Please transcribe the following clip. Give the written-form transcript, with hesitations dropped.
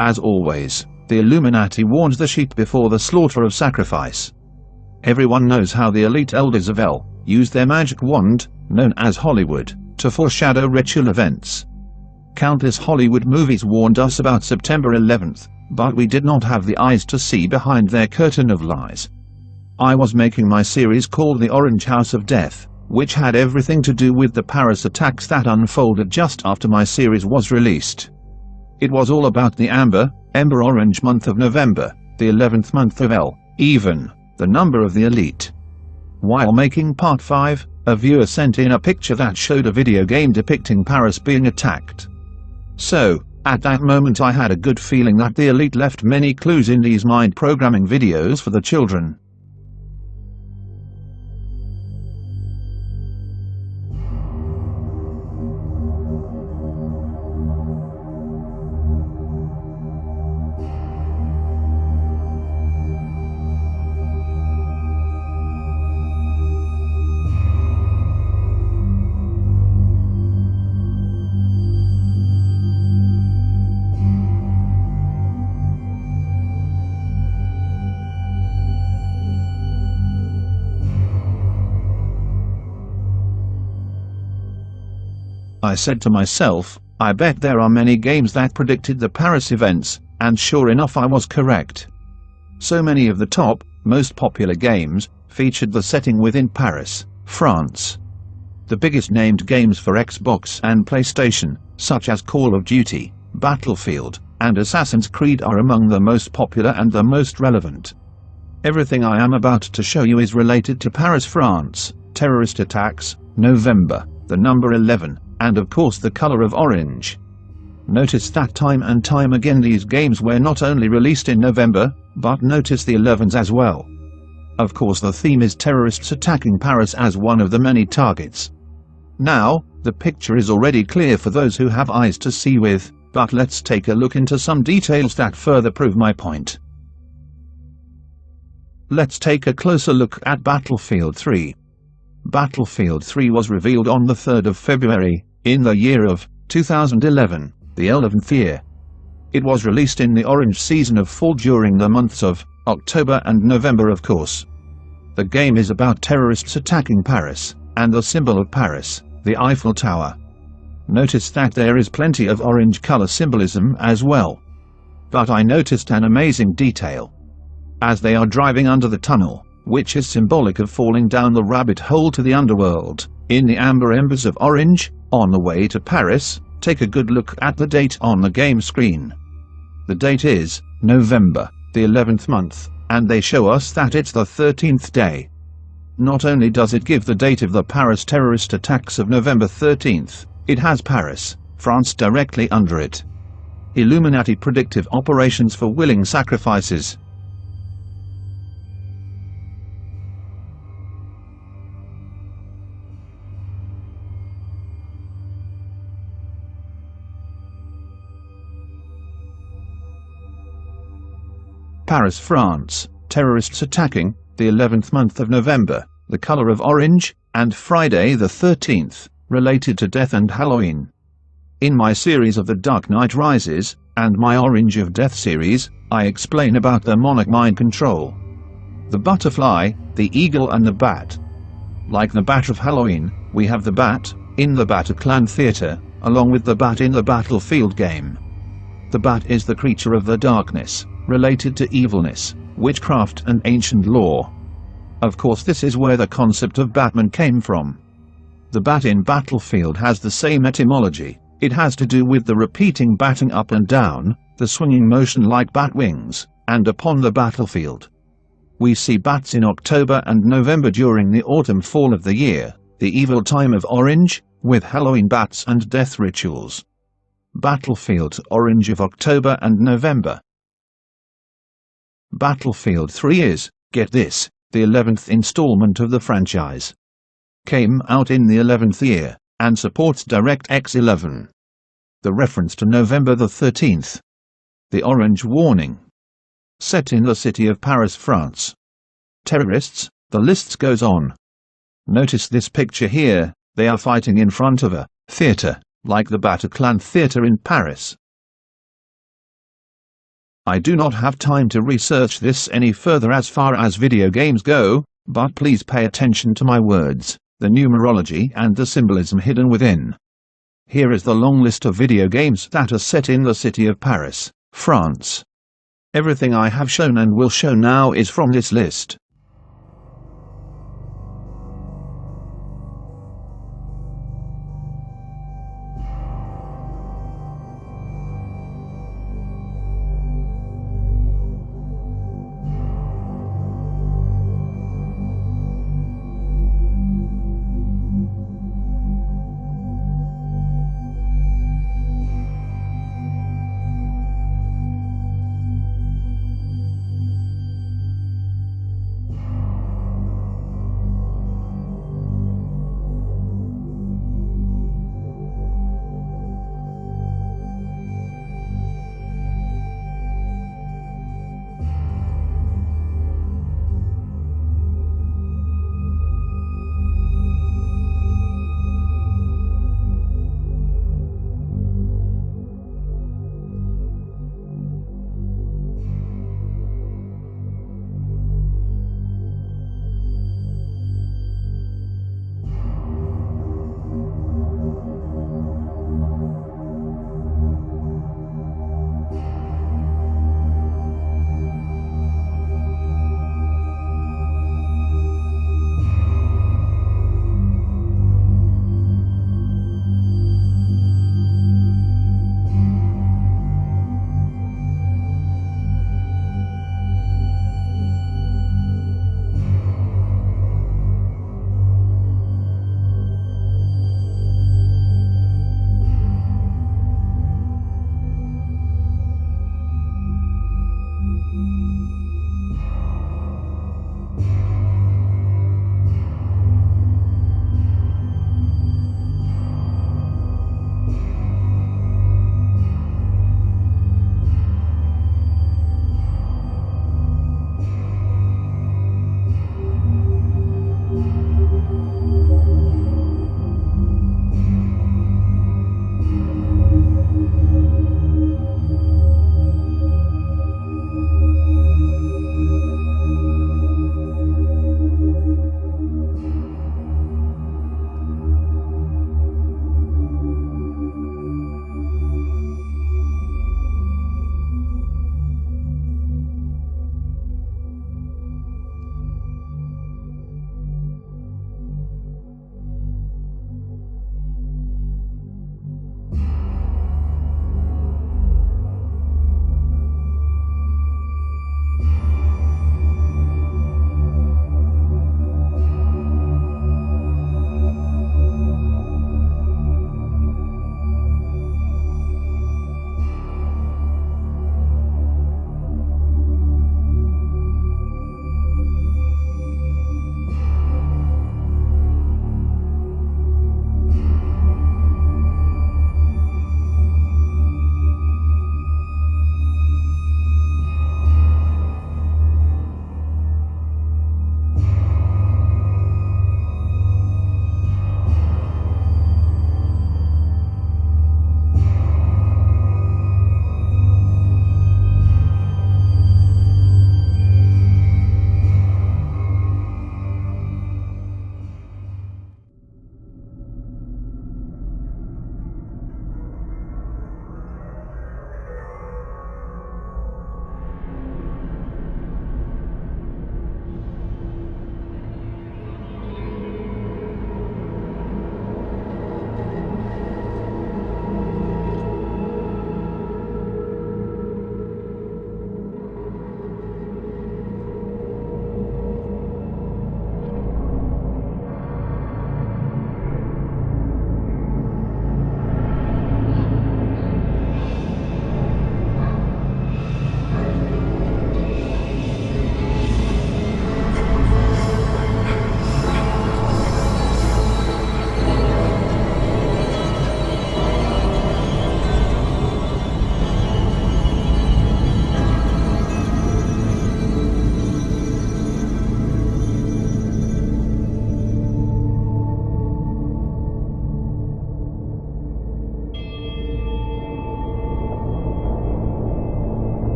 As always, the Illuminati warns the sheep before the slaughter of sacrifice. Everyone knows how the elite elders of El use their magic wand, known as Hollywood, to foreshadow ritual events. Countless Hollywood movies warned us about September 11th, but we did not have the eyes to see behind their curtain of lies. I was making my series called The Orange House of Death, which had everything to do with the Paris attacks that unfolded just after my series was released. It was all about the ember orange month of November, the 11th month of El, even the number of the elite. While making part 5, a viewer sent in a picture that showed a video game depicting Paris being attacked. So, at that moment I had a good feeling that the elite left many clues in these mind programming videos for the children. I said to myself, I bet there are many games that predicted the Paris events, and sure enough I was correct. So many of the top, most popular games, featured the setting within Paris, France. The biggest named games for Xbox and PlayStation, such as Call of Duty, Battlefield, and Assassin's Creed are among the most popular and the most relevant. Everything I am about to show you is related to Paris, France, terrorist attacks, November, the number 11, and of course the color of orange. Notice that time and time again these games were not only released in November, but notice the 11s as well. Of course the theme is terrorists attacking Paris as one of the many targets. Now, the picture is already clear for those who have eyes to see with, but let's take a look into some details that further prove my point. Let's take a closer look at Battlefield 3. Battlefield 3 was revealed on the 3rd of February, in the year of 2011, the 11th year. It was released in the orange season of fall during the months of October and November of course. The game is about terrorists attacking Paris, and the symbol of Paris, the Eiffel Tower. Notice that there is plenty of orange color symbolism as well. But I noticed an amazing detail. As they are driving under the tunnel, which is symbolic of falling down the rabbit hole to the underworld, in the amber embers of orange, on the way to Paris, take a good look at the date on the game screen. The date is November, the 11th month, and they show us that it's the 13th day. Not only does it give the date of the Paris terrorist attacks of November 13th, it has Paris, France directly under it. Illuminati Predictive Operations for Willing Sacrifices. Paris, France, terrorists attacking, the 11th month of November, the color of orange, and Friday the 13th, related to death and Halloween. In my series of The Dark Knight Rises, and my Orange of Death series, I explain about the monarch mind control. The butterfly, the eagle and the bat. Like the bat of Halloween, we have the bat, in the Bataclan theater, along with the bat in the Battlefield game. The bat is the creature of the darkness, related to evilness, witchcraft and ancient law. Of course this is where the concept of Batman came from. The bat in Battlefield has the same etymology. It has to do with the repeating batting up and down, the swinging motion like bat wings, and upon the battlefield. We see bats in October and November during the autumn-fall of the year, the evil time of orange, with Halloween bats and death rituals. Battlefield Orange of October and November. Battlefield 3 is, get this, the 11th installment of the franchise. Came out in the 11th year, and supports DirectX 11. The reference to November the 13th. The orange warning. Set in the city of Paris, France. Terrorists, the list goes on. Notice this picture here, they are fighting in front of a theater, like the Bataclan theater in Paris. I do not have time to research this any further as far as video games go, but please pay attention to my words, the numerology and the symbolism hidden within. Here is the long list of video games that are set in the city of Paris, France. Everything I have shown and will show now is from this list.